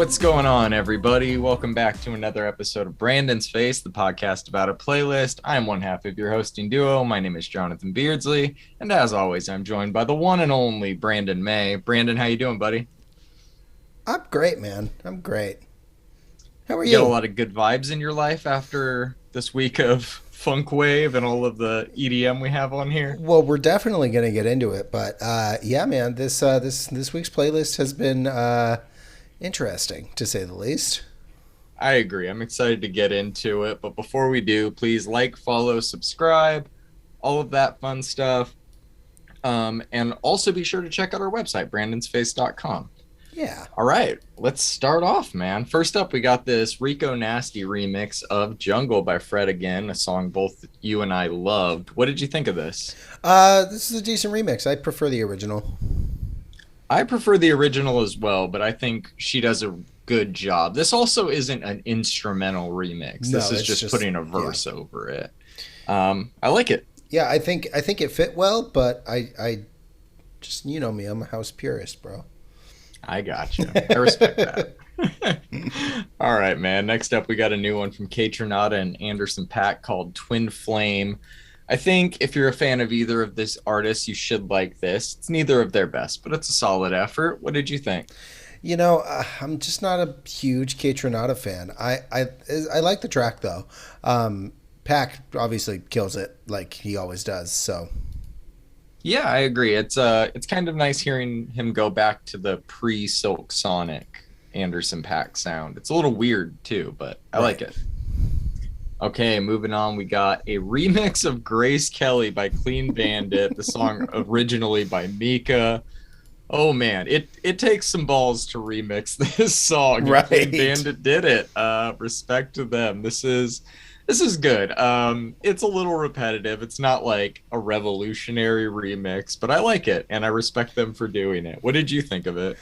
What's going on, everybody? Welcome back to another episode of Brandon's Face, the podcast about a playlist. I'm one half of your hosting duo. My name is Jonathan Beardsley, and as always, I'm joined by the one and only Brandon May. Brandon, how you doing, buddy? I'm great, man. I'm great. How are You got a you? lot of good vibes in your life after this week of funk wave and all of the EDM we have on here? Well, we're definitely going to get into it, but yeah, man, this week's playlist has been interesting to say the least. I agree. I'm excited to get into it, but before we do, please like, follow, subscribe, all of that fun stuff. And also be sure to check out our website, brandonsface.com. Yeah. All right, let's start off, man. First up, we got this Rico Nasty remix of Jungle by Fred Again, a song both you and I loved. What did you think of this? This is a decent remix. I prefer the original. I prefer the original as well, but I think she does a good job. This also isn't an instrumental remix. No, This is it's just putting a verse yeah. over it. I like it. Yeah, I think it fit well, but I just you know me, I'm a house purist, bro. I got you. I respect that. All right, man. Next up, we got a new one from Kate Tronada and Anderson Paak called Twin Flame. I think if you're a fan of either of these artists, you should like this. It's neither of their best, but it's a solid effort. What did you think? You know, I'm just not a huge Kate Tronada fan. I like the track though. Pack obviously kills it like he always does. So Yeah, I agree. It's kind of nice hearing him go back to the pre-Silk Sonic Anderson Paak sound. It's a little weird too, but I like right. it. Okay, moving on, we got a remix of Grace Kelly by Clean Bandit, the song originally by Mika. Oh man, it takes some balls to remix this song. And Clean Right. Bandit did it. Respect to them. This is good. It's a little repetitive. It's not like a revolutionary remix, but I like it and I respect them for doing it. What did you think of it?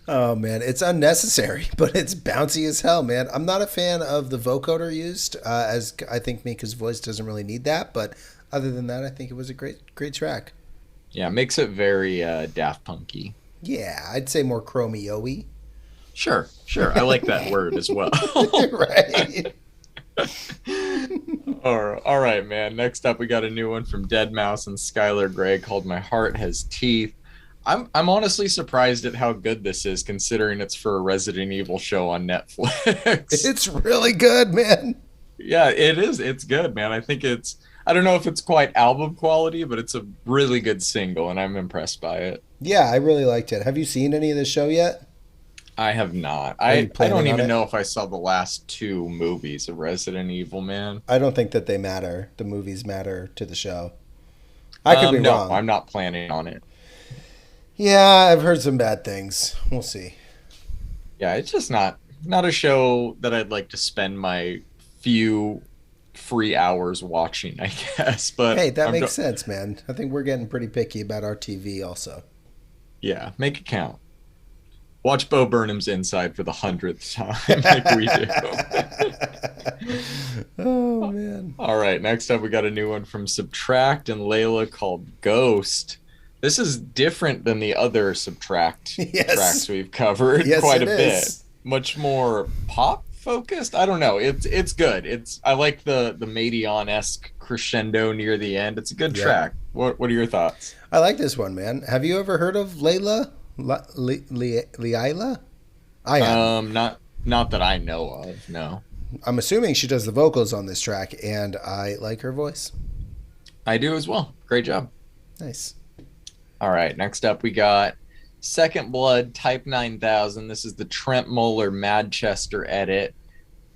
Oh man, it's unnecessary, but it's bouncy as hell, man. I'm not a fan of the vocoder used, as I think Mika's voice doesn't really need that. But other than that, I think it was a great track. Yeah, makes it very Daft Punky. Yeah, I'd say more chromio-y. Sure. I like that word as well. Right. All right, man. Next up, we got a new one from Dead Mouse and Skylar Grey called "My Heart Has Teeth." I'm honestly surprised at how good this is, considering it's for a Resident Evil show on Netflix. It's really good, man. Yeah, it is. It's good, man. I think it's. I don't know if it's quite album quality, but it's a really good single, and I'm impressed by it. Yeah, I really liked it. Have you seen any of this show yet? I have not. Are you I don't planning on even it? know if I saw the last two movies of Resident Evil, man. I don't think that they matter. The movies matter to the show. I could be No, wrong. I'm not planning on it. Yeah, I've heard some bad things. We'll see. Yeah, it's just not a show that I'd like to spend my few free hours watching, I guess. But Hey, that makes sense, man. I think we're getting pretty picky about our TV also. yeah, make it count. Watch Bo Burnham's Inside for the 100th time, like we do. Oh man. All right, next up we got a new one from Subtract and Layla called Ghost. This is different than the other Subtract Yes. tracks we've covered Yes, quite a it bit. is. Much more pop focused. I don't know. It's good. I like the Madeon-esque crescendo near the end. It's a good Yeah. track. What are your thoughts? I like this one, man. Have you ever heard of Layla? Leila? I have. Not that I know of. No, I'm assuming she does the vocals on this track, and I like her voice. I do as well. Great job. Nice. All right, next up we got Second Blood Type 9000. This is the Trent Moeller Madchester edit.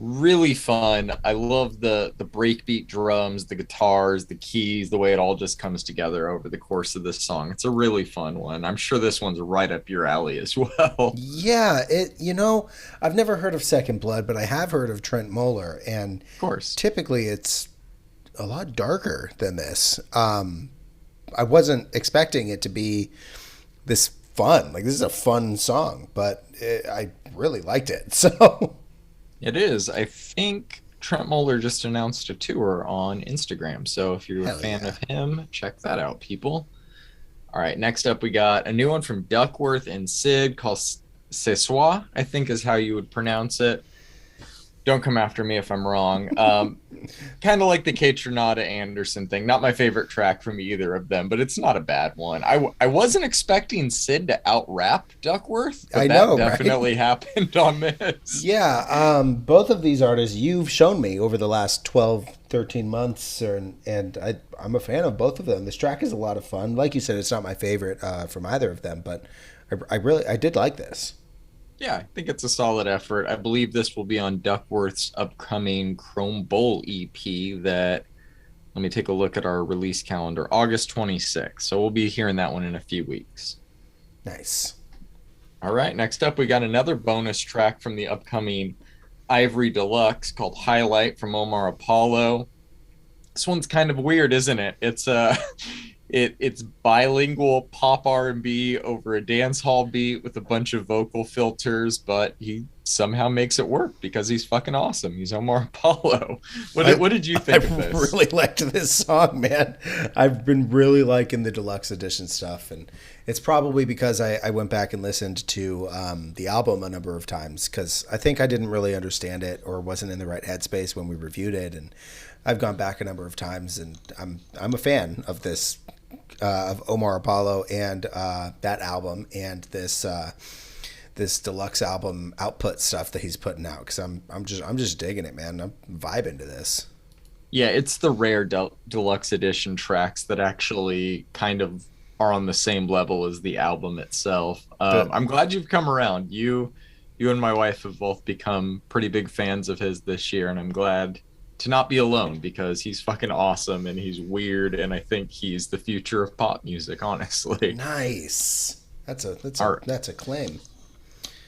Really fun. I love the breakbeat drums, the guitars, the keys, the way it all just comes together over the course of this song. It's a really fun one. I'm sure this one's right up your alley as well. Yeah, I've never heard of Second Blood, but I have heard of Trent Moeller, and Of course. typically it's a lot darker than this. I wasn't expecting it to be this fun. Like, this is a fun song, but I really liked it. So, It is. I think Trent Moeller just announced a tour on Instagram. So if you're a hell fan yeah. of him, check that out, people. All right, next up we got a new one from Duckworth and Sid Ce Soir, I think is how you would pronounce it. Don't come after me if I'm wrong. Kind of like the Kate Renata Anderson thing. Not my favorite track from either of them, but it's not a bad one. I wasn't expecting Sid to out rap Duckworth, I but that know, right? definitely happened on this. Yeah, both of these artists you've shown me over the last 12, 13 months, and I'm a fan of both of them. This track is a lot of fun. Like you said, it's not my favorite from either of them, but I did like this. Yeah, I think it's a solid effort. I believe this will be on Duckworth's upcoming Chrome Bowl EP that, let me take a look at our release calendar, August 26th. So we'll be hearing that one in a few weeks. Nice. All right, next up, we got another bonus track from the upcoming Ivory Deluxe called Highlight from Omar Apollo. This one's kind of weird, isn't it? It's bilingual pop R&B over a dance hall beat with a bunch of vocal filters, but he somehow makes it work because he's fucking awesome. He's Omar Apollo. I What did you I think of this? really liked this song, man. I've been really liking the deluxe edition stuff, and it's probably because I went back and listened to the album a number of times because I think I didn't really understand it or wasn't in the right headspace when we reviewed it, and I've gone back a number of times, and I'm a fan of this of Omar Apollo and that album and this deluxe album output stuff that he's putting out because I'm just digging it, man. I'm vibing to this. Yeah, it's the rare deluxe edition tracks that actually kind of are on the same level as the album itself. The I'm glad you've come around. You and my wife have both become pretty big fans of his this year, and I'm glad to not be alone because he's fucking awesome and he's weird, and I think he's the future of pop music, honestly. Nice. All right. That's a claim.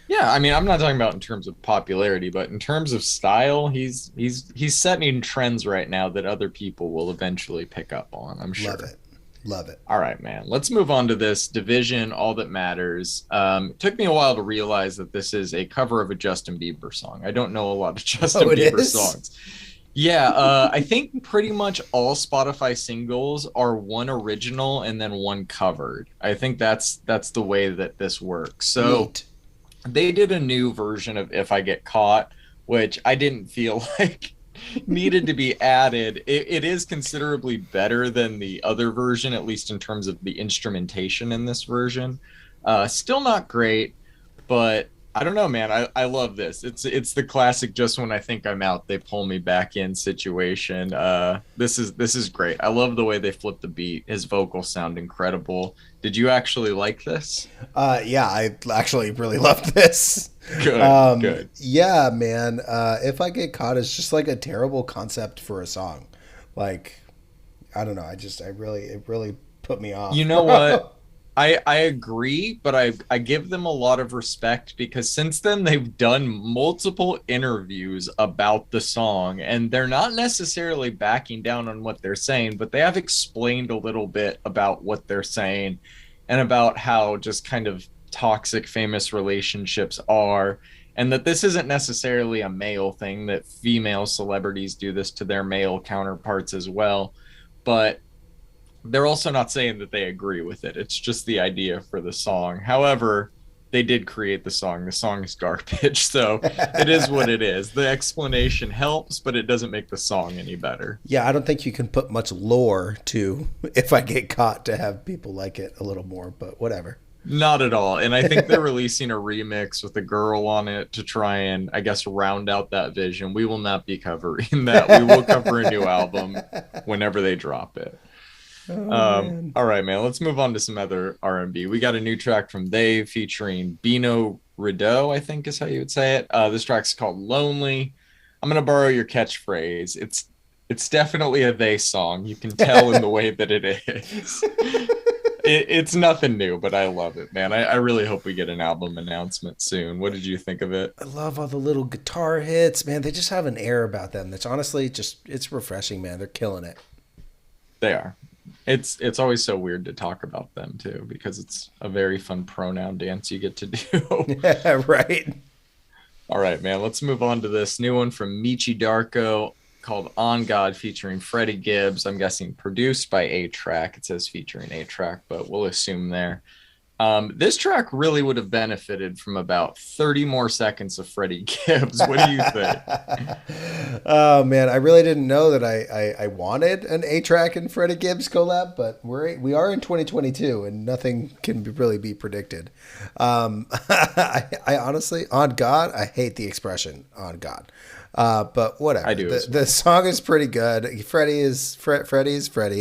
Yeah, I mean, I'm not talking about in terms of popularity, but in terms of style, he's setting trends right now that other people will eventually pick up on, I'm Love sure. it. Love it. All right, man. Let's move on to this division, All That Matters. It took me a while to realize that this is a cover of a Justin Bieber song. I don't know a lot of Oh, Justin it Bieber is? songs. Yeah, I think pretty much all Spotify singles are one original and then one covered. I think that's the way that this works. So Neat. they did a new version of If I Get Caught, which I didn't feel like needed to be added. It is considerably better than the other version, at least in terms of the instrumentation in this version. Still not great, but I don't know, man. I love this. It's the classic just when I think I'm out, they pull me back in situation. This is great. I love the way they flip the beat. His vocals sound incredible. Did you actually like this? Yeah, I actually really loved this. Good, good. Yeah, man. If I Get Caught is just like a terrible concept for a song. Like, I don't know. It really put me You off, know what? bro. I agree, but I give them a lot of respect because since then they've done multiple interviews about the song and they're not necessarily backing down on what they're saying, but they have explained a little bit about what they're saying and about how just kind of toxic famous relationships are, and that this isn't necessarily a male thing, that female celebrities do this to their male counterparts as well. But they're also not saying that they agree with it. It's just the idea for the song. However, they did create the song. The song is garbage. So it is what it is. The explanation helps, but it doesn't make the song any better. Yeah, I don't think you can put much lore to If I Get Caught to have people like it a little more, but whatever. Not at all. And I think they're releasing a remix with a girl on it to try and, I guess, round out that vision. We will not be covering that. We will cover a new album whenever they drop it. Oh man. All right, man. Let's move on to some other R&B. We got a new track from They featuring Bino Rideau, I think is how you would say it. This track's called Lonely. I'm gonna borrow your catchphrase. It's definitely a They song. You can tell in the way that it is. It's nothing new, but I love it, man. I really hope we get an album announcement soon. What did you think of it? I love all the little guitar hits, man. They just have an air about them that's honestly just it's refreshing, man. They're killing it. They are. It's always so weird to talk about them too because it's a very fun pronoun dance you get to do. Yeah, right. All right, man. Let's move on to this new one from Michi Darko called On God featuring Freddie Gibbs. I'm guessing produced by A Track. It says featuring A Track, but we'll assume there. This track really would have benefited from about 30 more seconds of Freddie Gibbs. What do you think? Oh man, I really didn't know that I wanted an A Track and Freddie Gibbs collab, but we are in 2022 and nothing can really be predicted. I honestly, on God, I hate the expression "on God," but I whatever. do The as the well. song is pretty good. Freddie is Freddie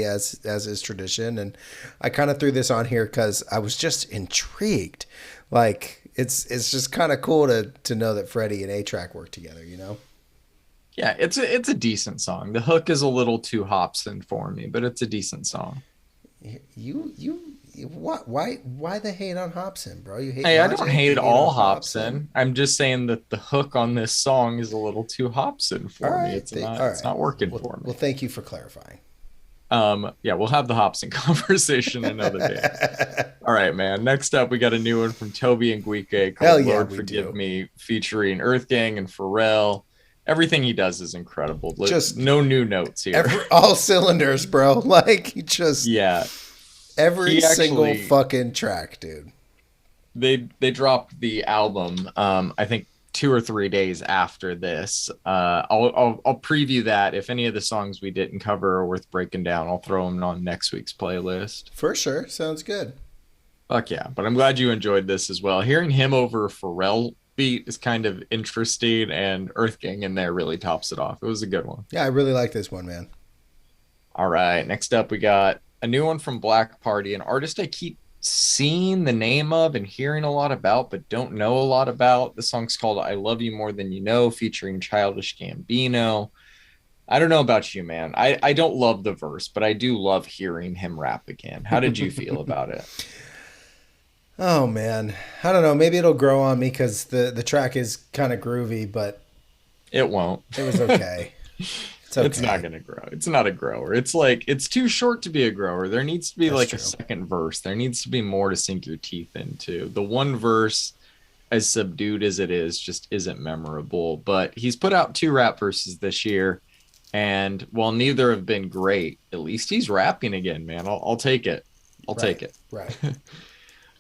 as is tradition, and I kind of threw this on here because I was just intrigued. Like it's just kind of cool to know that Freddie and A Track work together. You know. Yeah, it's a decent song. The hook is a little too Hobson for me, but it's a decent song. What? Why the hate on Hobson, bro? You hate Hey, I don't Logic. You hate hate all on Hobson. Hobson. I'm just saying that the hook on this song is a little too Hobson All for me. right, It's not all it's right. not working Well, for well, me. thank you for clarifying. Yeah, we'll have the Hobson conversation another day. All right, man. Next up, we got a new one from Toby and Guike called Hell yeah, Lord we Forgive do. Me, featuring Earth Gang and Pharrell. Everything he does is incredible. Just No new notes here. all cylinders, bro. Like just Yeah, every he single actually fucking track, dude. they dropped the album. I think 2 or 3 days after this. I'll preview that. If any of the songs we didn't cover are worth breaking down, I'll throw them on next week's playlist. For sure, sounds good. Fuck yeah! But I'm glad you enjoyed this as well. Hearing him over a Pharrell beat is kind of interesting, and Earth Gang in there really tops it off. It was a good one. Yeah, I really like this one, man. All right, next up we got a new one from Black Party, an artist I keep seeing the name of and hearing a lot about, but don't know a lot about. The song's called I Love You More Than You Know, featuring Childish Gambino. I don't know about you, man. I don't love the verse, but I do love hearing him rap again. How did you feel about it? Oh man, I don't know. Maybe it'll grow on me because the track is kind of groovy, but It won't. it was okay. It's It's not okay. going to grow. It's not a grower. It's like it's too short to be a grower. There needs to be That's like a true. second verse. There needs to be more to sink your teeth into. The one verse, as subdued as it is, just isn't memorable. But he's put out 2 rap verses this year, and while neither have been great, at least he's rapping again, man. I'll take it. I'll Right. take it. Right.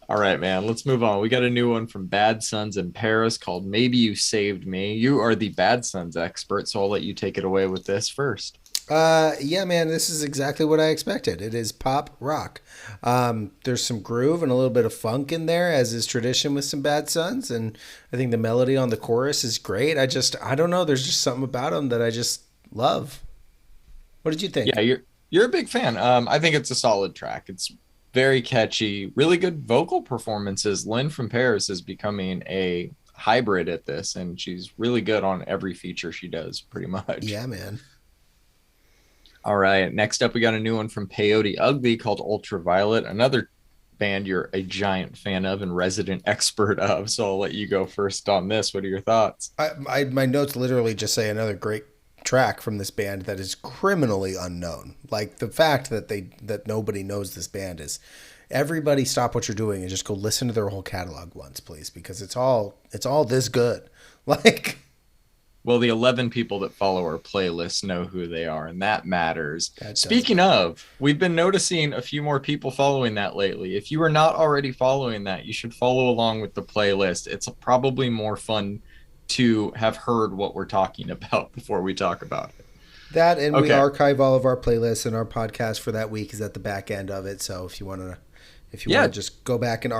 All right, man. Let's move on. We got a new one from Bad Sons in Paris called Maybe You Saved Me. You are the Bad Sons expert, so I'll let you take it away with this first. Yeah, man, this is exactly what I expected. It is pop rock. There's some groove and a little bit of funk in there, as is tradition with some Bad Sons, and I think the melody on the chorus is great. I don't know. There's just something about them that I just love. What did you Yeah, think? you're a big fan. I think it's a solid track. It's very catchy, really good vocal performances. Lynn from Paris is becoming a hybrid at this, and she's really good on every feature she does, pretty much. Yeah, man. All right, next up, we got a new one from Peyote Ugly called Ultraviolet, another band you're a giant fan of and resident expert of. So I'll let you go first on this. What are your thoughts? My notes literally just say another great track from this band that is criminally unknown. Like the fact that nobody knows this band is everybody stop what you're doing and just go listen to their whole catalog once, please, because it's all this good. Like Well, the 11 people that follow our playlist know who they are, and that matters. that does Speaking matter. of, we've been noticing a few more people following that lately. If you are not already following that, you should follow along with the playlist. It's probably more fun to have heard what we're talking about before we talk about it. That and we Okay. archive all of our playlists and our podcast for that week is at the back end of it. So if you want to Yeah. just go back into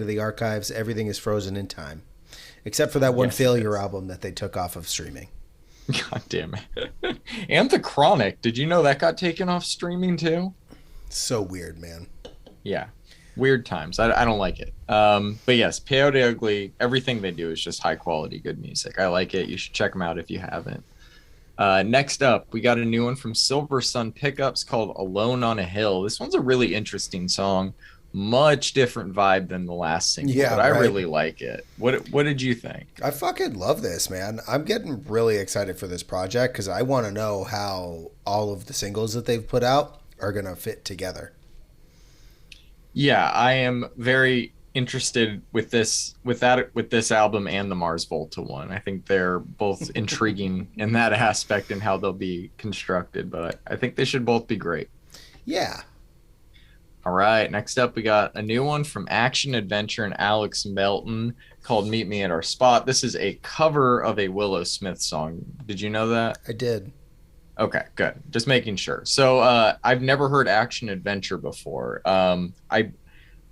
the archives, everything is frozen in time. Except for that one Yes, it failure is. album that they took off of streaming. God damn it. And The Chronic. Did you know that got taken off streaming too? So weird, man. Yeah. Weird times. I don't like it. But yes, Peyote Ugly, everything they do is just high quality, good music. I like it. You should check them out if you haven't. Next up, we got a new one from Silver Sun Pickups called Alone on a Hill. This one's a really interesting song. Much different vibe than the last single, Yeah, but I right. really like it. What did you think? I fucking love this, man. I'm getting really excited for this project because I want to know how all of the singles that they've put out are going to fit together. Yeah, I am very interested with this album and the Mars Volta one. I think they're both intriguing in that aspect and how they'll be constructed, but I think they should both be great. Yeah. All right, next up we got a new one from Action Adventure and Alex Melton called Meet Me at Our Spot. This is a cover of a Willow Smith song. Did you know that? I did. Okay, good. Just making sure. So I've never heard Action Adventure before. I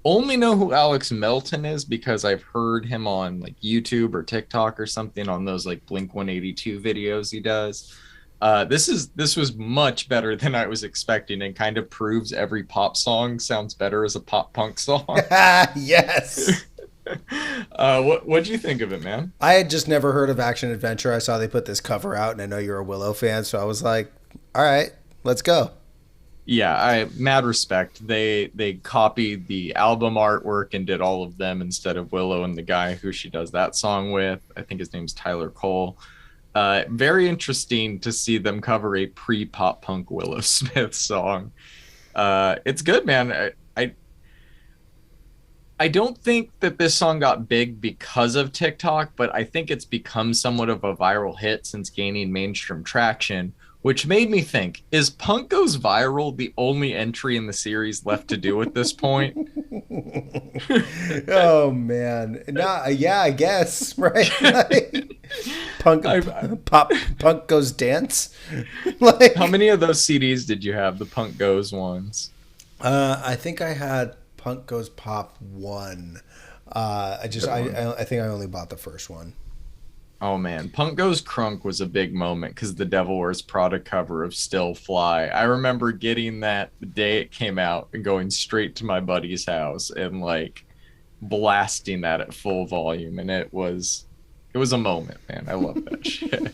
only know who Alex Melton is because I've heard him on like YouTube or TikTok or something on those like Blink 182 videos he does. This was much better than I was expecting and kind of proves every pop song sounds better as a pop punk song. Yes. What'd you think of it, man? I had just never heard of Action Adventure. I saw they put this cover out, and I know you're a Willow fan, so I was like, all right, let's go. Yeah, I mad respect. They copied the album artwork and did all of them instead of Willow and the guy who she does that song with. I think his name's Tyler Cole. Very interesting to see them cover a pre-pop punk Willow Smith song. It's good, man. I don't think that this song got big because of TikTok, but I think it's become somewhat of a viral hit since gaining mainstream traction, which made me think, is Punk Goes Viral the only entry in the series left to do at this point? Oh man, nah, yeah, I guess right. Like, punk, I, punk goes dance. Like, how many of those CDs did you have, the Punk Goes ones? I think I had Punk Goes Pop one. I think I only bought the first one. Oh man, Punk Goes Crunk was a big moment because the Devil Wears Prada cover of Still Fly. I remember getting that the day it came out and going straight to my buddy's house and like blasting that at full volume, and it was a moment, man. I love that shit.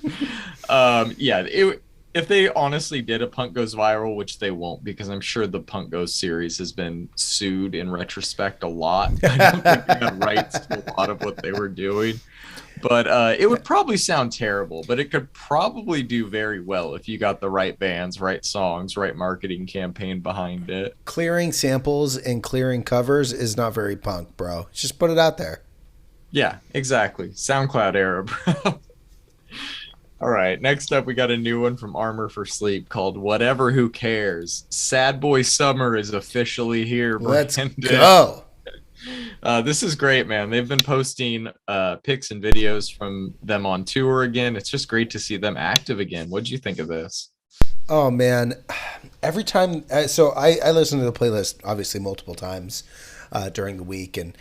Yeah, if they honestly did a Punk Goes Viral, which they won't, because I'm sure the Punk Goes series has been sued in retrospect a lot. I don't think they had rights to a lot of what they were doing. But it would probably sound terrible, but it could probably do very well if you got the right bands, right songs, right marketing campaign behind it. Clearing samples and clearing covers is not very punk, bro. Just put it out there. Yeah, exactly. SoundCloud era, bro. All right, next up, we got a new one from Armor for Sleep called Whatever Who Cares. Sad Boy Summer is officially here, Let's Brandon. go. This is great, man. They've been posting pics and videos from them on tour again. It's just great to see them active again. What'd you think of this? Oh man, every time. So I listen to the playlist obviously multiple times during the week, and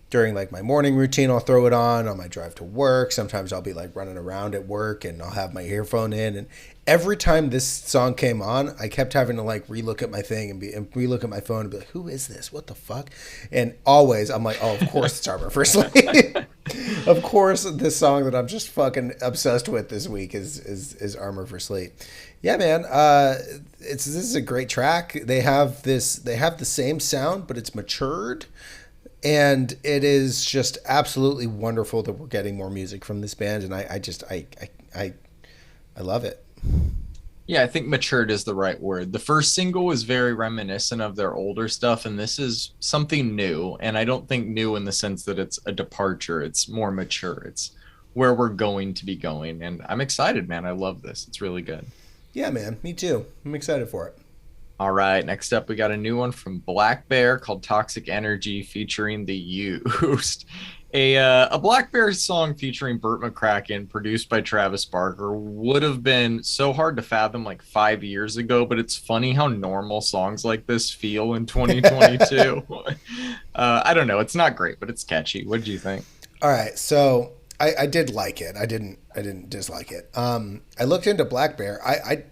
during like my morning routine, I'll throw it on my drive to work. Sometimes I'll be like running around at work, and I'll have my earphone in. And every time this song came on, I kept having to like relook at my thing and relook at my phone and be like, "Who is this? What the fuck?" And always I'm like, "Oh, of course it's Armor for Sleep." Of course, this song that I'm just fucking obsessed with this week is Armor for Sleep. Yeah, man. This is a great track. They have the same sound, but it's matured. And it is just absolutely wonderful that we're getting more music from this band, and I love it. Yeah, I think matured is the right word. The first single was very reminiscent of their older stuff, and this is something new. And I don't think new in the sense that it's a departure. It's more mature. It's where we're going to be going. And I'm excited, man. I love this. It's really good. Yeah, man. Me too. I'm excited for it. All right, next up, we got a new one from Black Bear called Toxic Energy featuring The Used. A Black Bear song featuring Burt McCracken, produced by Travis Barker, would have been so hard to fathom like 5 years ago, but it's funny how normal songs like this feel in 2022. I don't know. It's not great, but it's catchy. What did you think? All right, so I did like it. I didn't dislike it. I looked into Black Bear. I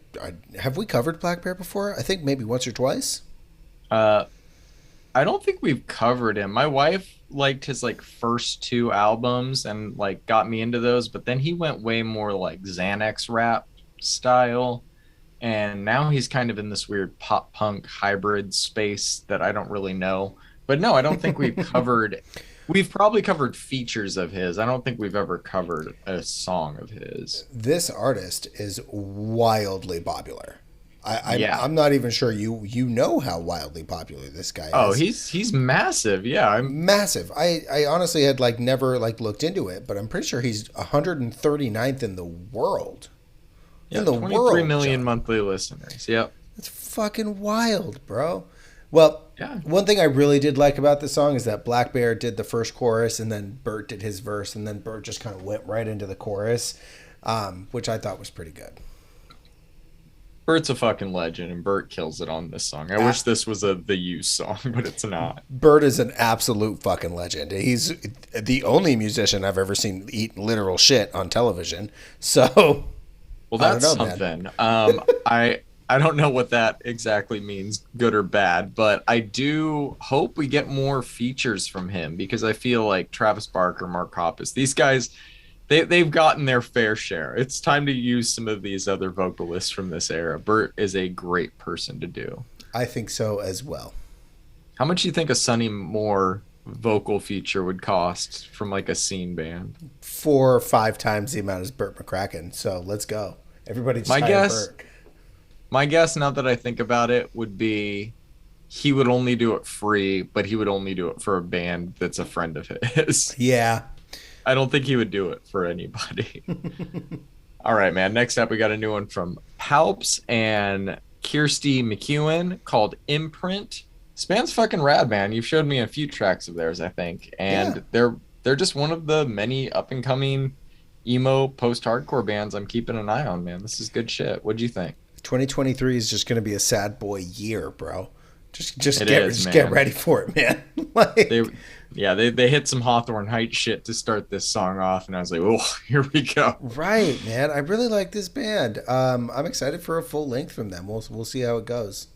have we covered Black Bear before? I think maybe once or twice. Uh, I don't think we've covered him. My wife liked his like first two albums and like got me into those, but then he went way more like Xanax rap style. And now he's kind of in this weird pop punk hybrid space that I don't really know. But no, I don't think we've covered. We've probably covered features of his. I don't think we've ever covered a song of his. This artist is wildly popular. Yeah. I'm not even sure you know how wildly popular this guy is. Oh, he's massive. Yeah, I'm massive. I honestly had like never like looked into it, but I'm pretty sure he's 139th in the world. yeah, In the 23 world, million John. monthly listeners. Yep. That's fucking wild, bro. Well, Yeah. one thing I really did like about the song is that Black Bear did the first chorus and then Bert did his verse and then Bert just kind of went right into the chorus, which I thought was pretty good. Bert's a fucking legend, and Bert kills it on this song. I Uh, wish this was a The Use song, but it's not. Bert is an absolute fucking legend. He's the only musician I've ever seen eat literal shit on television. So Well, I don't that's know, man. something. I don't know what that exactly means, good or bad, but I do hope we get more features from him because I feel like Travis Barker, Mark Hoppus, these guys, they've gotten their fair share. It's time to use some of these other vocalists from this era. Bert is a great person to do. I think so as well. How much do you think a Sonny Moore vocal feature would cost from like a scene band? 4 or 5 times the amount as Burt McCracken. So let's go. Everybody just My hire guess, Burt. my guess now that I think about it would be he would only do it free, but he would only do it for a band that's a friend of his. Yeah. I don't think he would do it for anybody. All right, man. Next up, we got a new one from Palps and Kirsty McEwen called Imprint. This band's fucking rad, man. You've showed me a few tracks of theirs, I think, Yeah. and they're just one of the many up and coming emo post hardcore bands I'm keeping an eye on, man. This is good shit. What'd you think? 2023 is just going to be a sad boy year, bro. It is, just get man. ready for it, man. They like yeah, they hit some Hawthorne Heights shit to start this song off, and I was like, oh, here we go. right, man. I really like this band. I'm excited for a full length from them. We'll see how it goes.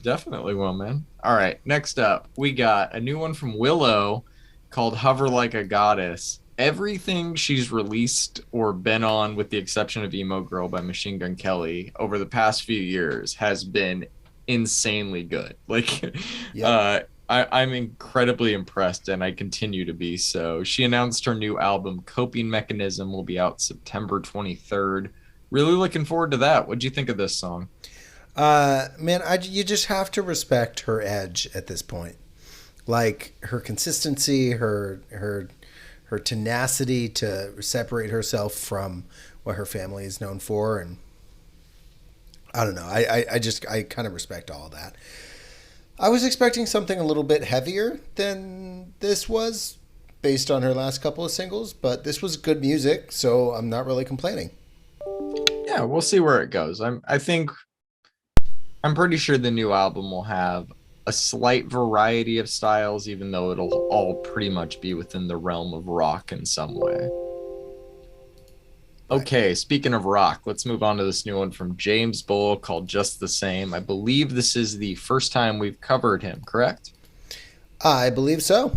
Definitely will, man. All right, next up, we got a new one from Willow called Hover Like a Goddess. Everything she's released or been on, with the exception of Emo Girl by Machine Gun Kelly, over the past few years has been insanely good. Like, Yep. I'm incredibly impressed, and I continue to be so. She announced her new album, Coping Mechanism, will be out September 23rd. Really looking forward to that. What'd you think of this song? Man, you just have to respect her edge at this point. Like her consistency, her tenacity to separate herself from what her family is known for, and I don't know. I kind of respect all of that. I was expecting something a little bit heavier than this was, based on her last couple of singles, but this was good music, so I'm not really complaining. Yeah, we'll see where it goes. I think I'm pretty sure the new album will have a slight variety of styles, even though it'll all pretty much be within the realm of rock in some way. Right. Okay, speaking of rock, let's move on to this new one from James Bull called Just the Same. I believe this is the first time we've covered him, correct? I believe so.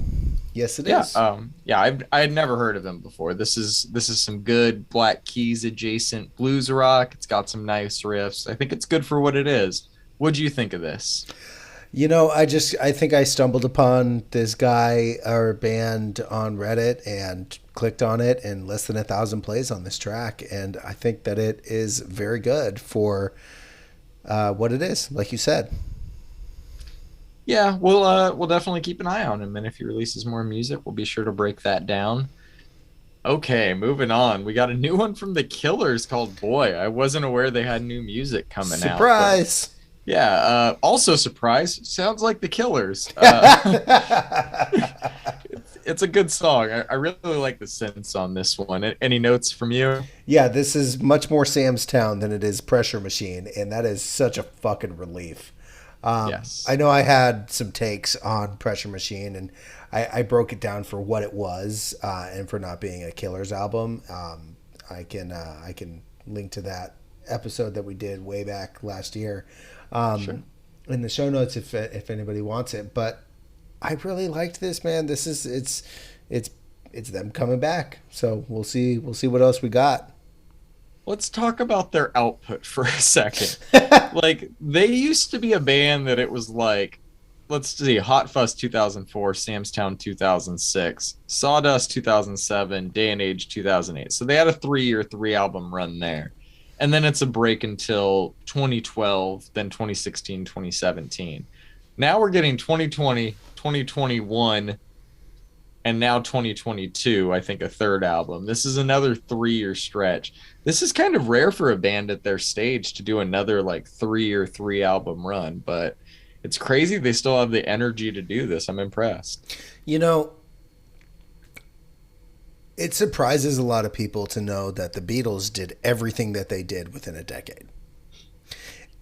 Yes, it Yeah, is. I had never heard of him before. This is some good Black Keys adjacent blues rock. It's got some nice riffs. I think it's good for what it is. What'd you think of this? You know, I think I stumbled upon this guy or band on Reddit and clicked on it, and less than 1,000 plays on this track, and I think that it is very good for what it is, like you said. Yeah, we'll definitely keep an eye on him, and if he releases more music, we'll be sure to break that down. Okay, moving on. We got a new one from the Killers called Boy. I wasn't aware they had new music coming out, but Surprise! yeah, also surprise, sounds like the Killers. It's a good song. I really like the synths on this one. Any notes from you? Yeah, this is much more Sam's Town than it is Pressure Machine, and that is such a fucking relief. Yes. I know I had some takes on Pressure Machine, and I broke it down for what it was, and for not being a Killers album. I can link to that episode that we did way back last year, Sure. in the show notes if anybody wants it. But I really liked this, man. This is it's them coming back. So we'll see what else we got. Let's talk about their output for a second. Like, they used to be a band that it was like, let's see, Hot Fuss 2004, Sam's Town 2006, Sawdust 2007, Day and Age 2008. So they had a 3-year, 3-album run there. And then it's a break until 2012, then 2016, 2017. Now we're getting 2020, 2021, and now 2022, I think a third album. This is another 3-year stretch. This is kind of rare for a band at their stage to do another like 3 or 3-album run, but It's crazy they still have the energy to do this. I'm impressed. You know, it surprises a lot of people to know that the Beatles did everything that they did within a decade.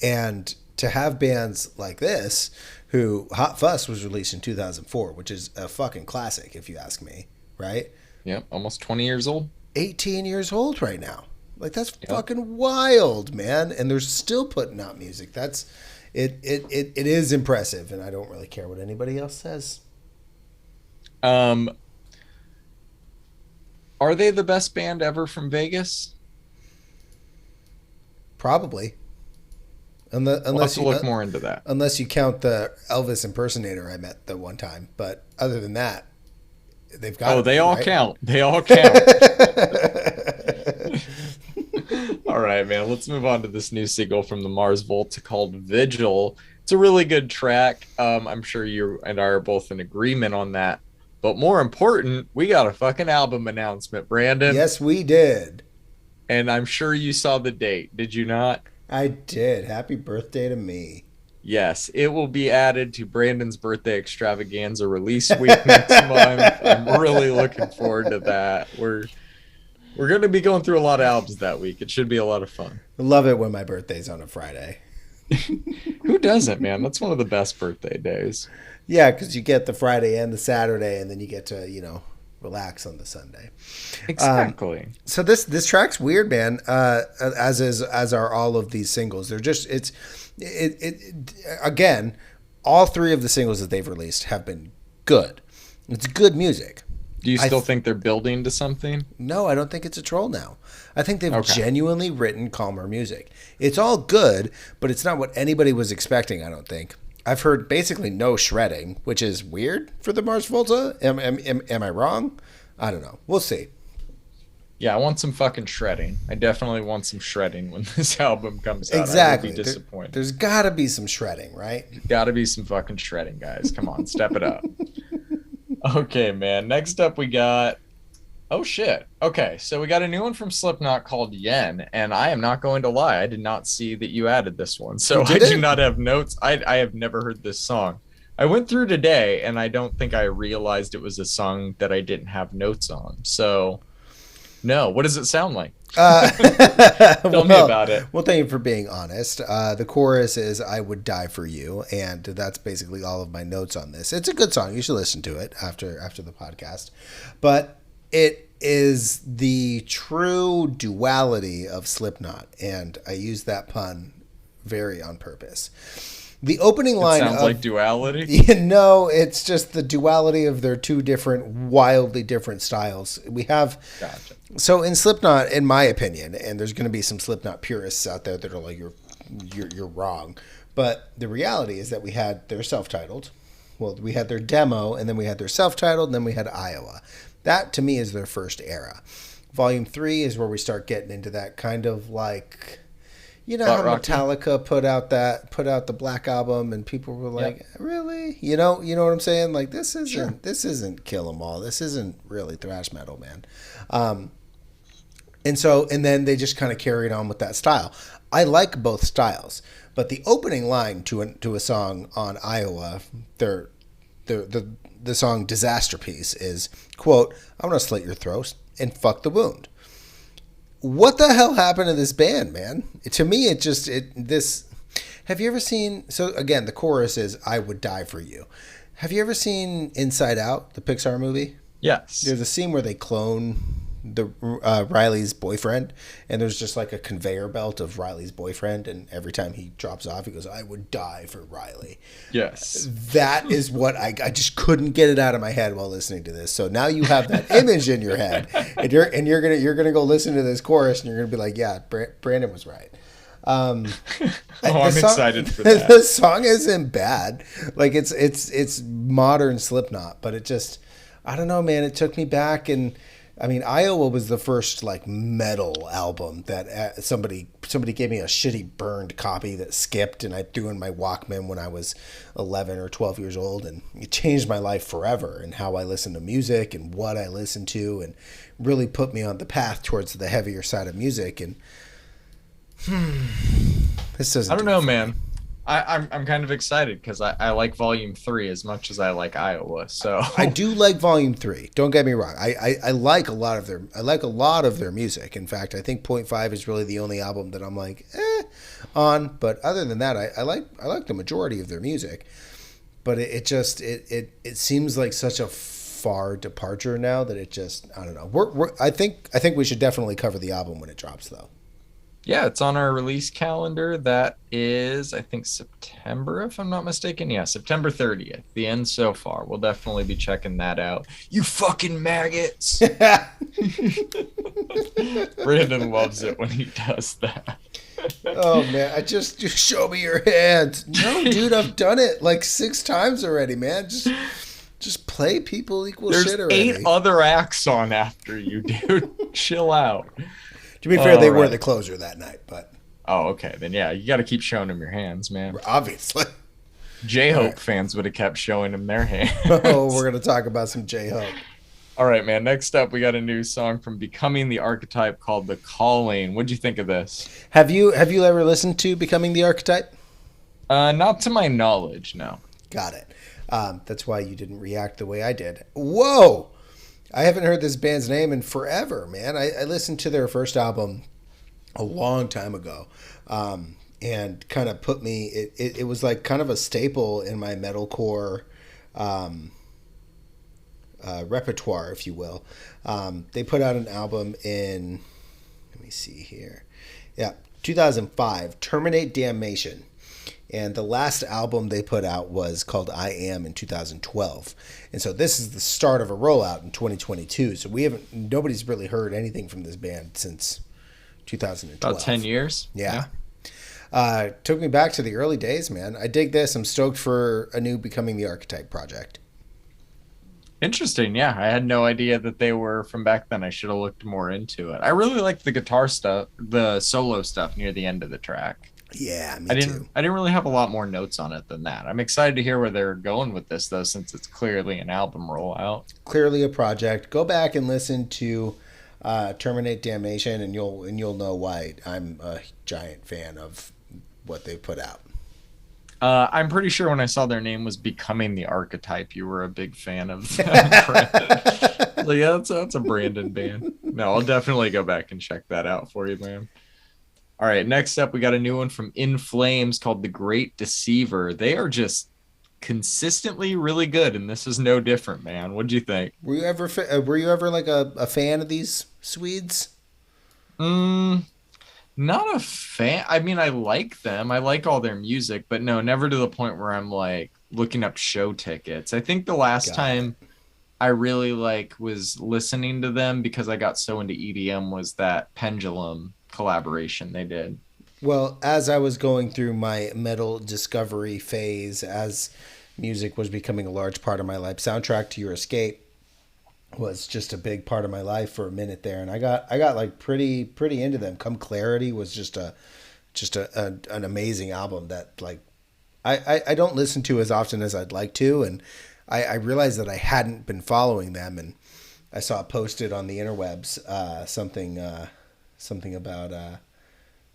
And to have bands like this, who Hot Fuss was released in 2004, which is a fucking classic, if you ask me, right? Yep, almost 20 years old. 18 years old right now. Like, that's Yep. fucking wild, man. And they're still putting out music. It is impressive, and I don't really care what anybody else says. Um, are they the best band ever from Vegas? Probably. We'll have Unless to you look more into that. unless you count the Elvis impersonator I met the one time. But other than that, they've got Oh, to they be, all right? count. They all count. All right, man. Let's move on to this new single from the Mars Volta called Vigil. It's a really good track. I'm sure you and I are both in agreement on that. But more important, we got a fucking album announcement, Brandon. Yes, we did. And I'm sure you saw the date. Did you not? I did. Happy birthday to me. Yes, it will be added to Brandon's birthday extravaganza release week next month. I'm really looking forward to that. We're going to be going through a lot of albums that week. It should be a lot of fun. I love it when my birthday's on a Friday. Who doesn't, man? That's one of the best birthday days. Yeah, because you get the Friday and the Saturday, and then you get to, relax on the Sunday. Exactly. So this track's weird, man. As are all of these singles. They're just again, all three of the singles that they've released have been good. It's good music. Do you still think they're building to something? No, I don't think it's a troll now. I think they've Okay. genuinely written calmer music. It's all good, but it's not what anybody was expecting, I don't think. I've heard basically no shredding, which is weird for the Mars Volta. Am I wrong? I don't know. We'll see. Yeah, I want some fucking shredding. I definitely want some shredding when this album comes out. Exactly. I would be disappointed. There's got to be some shredding, right? Got to be some fucking shredding, guys. Come on, step it up. Okay, man. Next up, we got. Oh shit. Okay, so we got a new one from Slipknot called Yen, and I am not going to lie, I did not see that you added this one, so You I do didn't? not have notes. I have never heard this song. I went through today, and I don't think I realized it was a song that I didn't have notes on. So, no. What does it sound like? Tell me about it. Well, thank you for being honest. The chorus is "I would die for you," and that's basically all of my notes on this. It's a good song. You should listen to it after the podcast. But it is the true duality of Slipknot, and I use that pun very on purpose. The opening It line sounds of like duality. no, it's just the duality of their two different, wildly different styles. We have Gotcha. so in Slipknot, in my opinion, and there's going to be some Slipknot purists out there that are like you're wrong, but the reality is that we had their self-titled, well, we had their demo, and then we had their self-titled, and then we had Iowa. That to me is their first era. Volume 3 is where we start getting into that kind of like, how Rocky. Metallica put out the Black Album, and people were like, Yep. really, you know what I'm saying? Like this isn't Sure. this isn't Kill 'Em All. This isn't really thrash metal, man. And then they just kind of carried on with that style. I like both styles, but the opening line to a song on Iowa, the song "Disaster Piece" is, quote, "I'm gonna slit your throat and fuck the wound." What the hell happened to this band, man? To me, this. Have you ever seen? So again, the chorus is "I would die for you." Have you ever seen Inside Out, the Pixar movie? Yes. There's a scene where they clone the Riley's boyfriend, and there's just like a conveyor belt of Riley's boyfriend, and every time he drops off, he goes, "I would die for Riley." Yes. That is what I just couldn't get it out of my head while listening to this. So now you have that image in your head, and you're gonna go listen to this chorus, and you're gonna be like, "Yeah, Brandon was right." Oh, The I'm song- excited for that. The song isn't bad. Like it's modern Slipknot, but it just, I don't know, man. It took me back, and I mean, Iowa was the first like metal album that somebody gave me a shitty burned copy that skipped, and I threw in my Walkman when I was 11 or 12 years old, and it changed my life forever and how I listen to music and what I listen to, and really put me on the path towards the heavier side of music. And this doesn't. I don't do it know, for man. me. I'm kind of excited because I like Volume 3 as much as I like Iowa. So I do like Volume 3. Don't get me wrong. I like a lot of their music. In fact, I think Point Five is really the only album that I'm like on. But other than that, I like the majority of their music. But it seems like such a far departure now that it just I don't know. I think we should definitely cover the album when it drops though. yeah, it's on our release calendar. That is, I think, September, if I'm not mistaken. Yeah, September 30th. The end so far. We'll definitely be checking that out. You fucking maggots. Brandon loves it when he does that. Oh man, I just show me your hands. No, dude, I've done it like 6 times already, man. Just play people equal There's shit eight already. other acts on after you, dude. Chill out. To be fair, All they were the right. closer that night, but Oh, okay. Then yeah, you got to keep showing him your hands, man. obviously. All right. J-Hope fans would have kept showing him their Oh, we're hands. gonna talk about some J Hope. All right, man. Next up, we got a new song from Becoming the Archetype called "The Calling." What'd you think of this? Have you ever listened to Becoming the Archetype? Not to my knowledge, no. Got it. That's why you didn't react the way I did. Whoa! I haven't heard this band's name in forever, man. I listened to their first album a long time ago, and kind of put me. It was like kind of a staple in my metalcore um, repertoire, if you will. They put out an album in. Let me see here. Yeah, 2005. Terminate Damnation. And the last album they put out was called I Am in 2012. And so this is the start of a rollout in 2022. So nobody's really heard anything from this band since About 10 2012. years. Yeah. Yeah. Took me back to the early days, man. I dig this. I'm stoked for a new Becoming the Archetype project. Interesting. Yeah, I had no idea that they were from back then. I should have looked more into it. I really liked the guitar stuff, the solo stuff near the end of the track. Yeah, I me didn't too. I didn't really have a lot more notes on it than that. I'm excited to hear where they're going with this though, since it's clearly an album rollout. Clearly a project. Go back and listen to Terminate Damnation, and you'll know why I'm a giant fan of what they put out. I'm pretty sure when I saw their name was Becoming the Archetype, you were a big fan of them, Brandon. So yeah, that's a Brandon band. No, I'll definitely go back and check that out for you, man. All right, next up, we got a new one from In Flames called The Great Deceiver. They are just consistently really good, and this is no different, man. What'd you think? Were you ever like a fan of these Swedes? Mm, Not a fan. I mean, I like them. I like all their music, but no, never to the point where I'm like looking up show tickets. I think the last Got it. time I really like was listening to them because I got so into EDM was that Pendulum collaboration they did. Well, as I was going through my metal discovery phase, as music was becoming a large part of my life, Soundtrack to Your Escape was just a big part of my life for a minute there, and I got like pretty into them. Come Clarity was an amazing album that like I don't listen to as often as I'd like to, and I realized that I hadn't been following them, and I saw posted on the interwebs something about